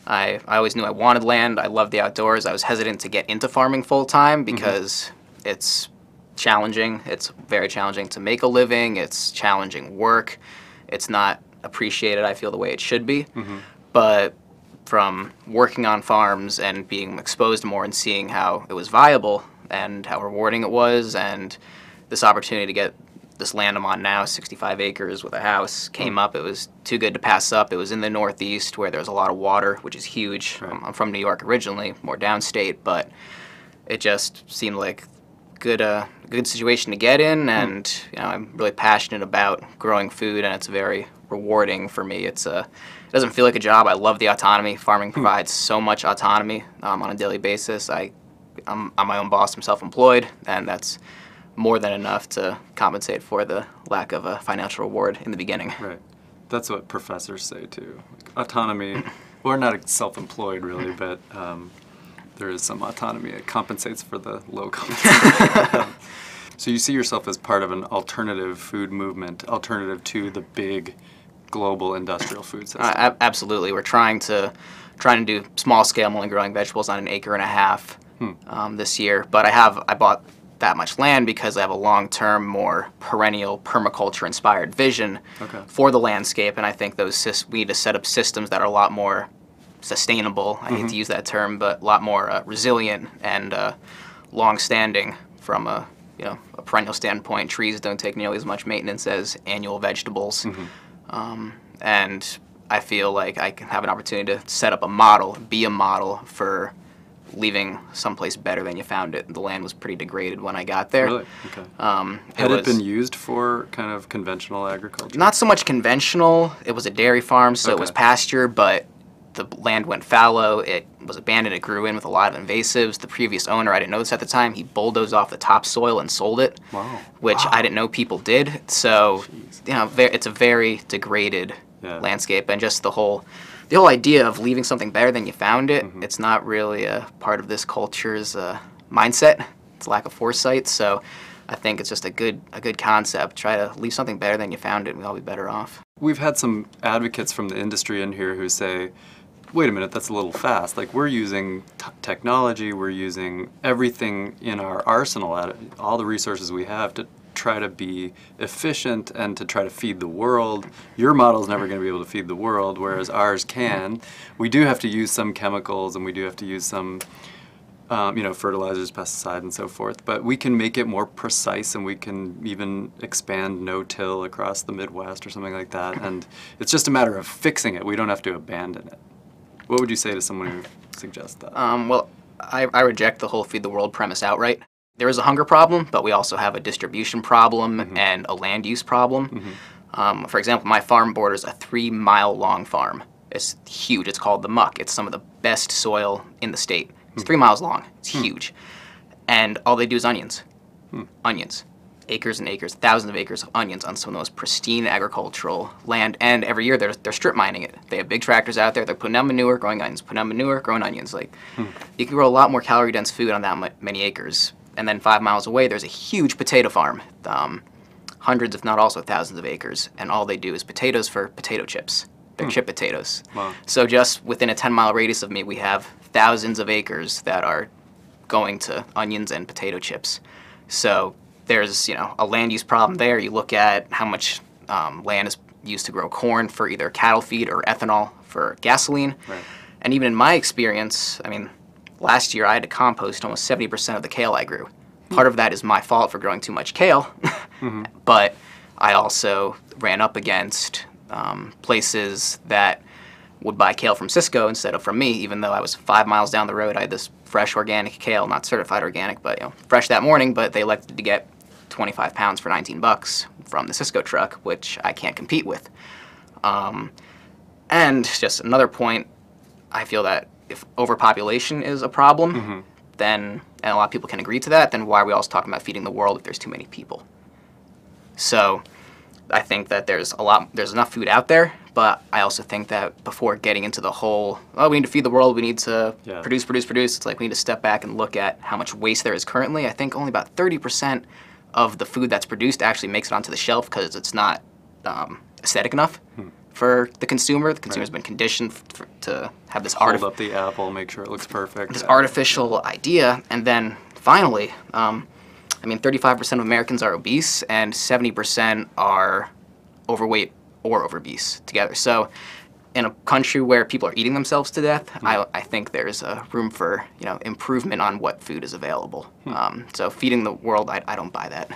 I always knew I wanted land. I loved the outdoors. I was hesitant to get into farming full time because it's challenging. It's very challenging to make a living. It's challenging work. It's not appreciated, I feel, the way it should be. But from working on farms and being exposed more and seeing how it was viable and how rewarding it was, and this opportunity to get this land I'm on now, 65 acres with a house, came up. It was too good to pass up. It was in the Northeast where there's a lot of water, which is huge. I'm from New York originally, more downstate, but it just seemed like a good situation to get in, and I'm really passionate about growing food, and it's very rewarding for me. It doesn't feel like a job. I love the autonomy. Farming provides so much autonomy on a daily basis. I'm my own boss. I'm self-employed, and that's more than enough to compensate for the lack of a financial reward in the beginning. Right. That's what professors say too. Like, autonomy, we're not self-employed really, but there is some autonomy. It compensates for the low compensation. So you see yourself as part of an alternative food movement, alternative to the big global industrial food system. Absolutely. We're trying to do small scale. I'm only growing vegetables on 1.5 acres this year, but I bought that much land because I have a long-term, more perennial, permaculture-inspired vision for the landscape, and I think we need to set up systems that are a lot more sustainable. I hate to use that term, but a lot more resilient and long-standing from a perennial standpoint. Trees don't take nearly as much maintenance as annual vegetables, and I feel like I can have an opportunity to set up a model, be a model for leaving someplace better than you found it. The land was pretty degraded when I got there. Really? Okay. Had it been used for kind of conventional agriculture? Not so much conventional. It was a dairy farm, so it was pasture, but the land went fallow. It was abandoned. It grew in with a lot of invasives. The previous owner, I didn't know this at the time, he bulldozed off the topsoil and sold it, which I didn't know people did. So, it's a very degraded landscape, and just the whole idea of leaving something better than you found it, it's not really a part of this culture's mindset. It's a lack of foresight. So I think it's just a good concept. Try to leave something better than you found it, and we'll all be better off. We've had some advocates from the industry in here who say, wait a minute, that's a little fast. Like, we're using technology, we're using everything in our arsenal, all the resources we have to try to be efficient and to try to feed the world. Your model's never going to be able to feed the world, whereas ours can. We do have to use some chemicals, and we do have to use some fertilizers, pesticides, and so forth, but we can make it more precise, and we can even expand no-till across the Midwest or something like that, and it's just a matter of fixing it. We don't have to abandon it. What would you say to someone who suggests that? Well, I reject the whole feed the world premise outright. There is a hunger problem, but we also have a distribution problem and a land use problem. For example, my farm borders a 3-mile-long farm. It's huge. It's called the Muck. It's some of the best soil in the state. It's 3 miles long. It's huge. And all they do is onions. Onions. Acres and acres, thousands of acres of onions on some of the most pristine agricultural land. And every year they're strip mining it. They have big tractors out there. They're putting down manure, growing onions. Putting down manure, growing onions. Like, you can grow a lot more calorie-dense food on that many acres. And then 5 miles away, there's a huge potato farm. Hundreds, if not also thousands of acres. And all they do is potatoes for potato chips. They're chip potatoes. Wow. So just within a 10-mile radius of me, we have thousands of acres that are going to onions and potato chips. So there's, a land use problem there. You look at how much land is used to grow corn for either cattle feed or ethanol for gasoline. Right. And even in my experience, last year I had to compost almost 70% of the kale I grew. Part of that is my fault for growing too much kale, but I also ran up against places that would buy kale from Cisco instead of from me, even though I was 5 miles down the road. I had this fresh organic kale, not certified organic, but fresh that morning, but they elected to get 25 pounds for $19 from the Cisco truck, which I can't compete with. And just another point, I feel that if overpopulation is a problem, then, and a lot of people can agree to that, then why are we also talking about feeding the world if there's too many people? So I think that there's enough food out there, but I also think that before getting into the whole, we need to feed the world, we need to produce, it's like we need to step back and look at how much waste there is currently. I think only about 30% of the food that's produced actually makes it onto the shelf because it's not aesthetic enough for the consumer. The consumer's been conditioned to have this Hold up the apple, make sure it looks perfect. this artificial idea, and then finally, I mean, 35% of Americans are obese, and 70% are overweight or obese together. So, in a country where people are eating themselves to death, I think there's room for improvement on what food is available. So, feeding the world, I don't buy that.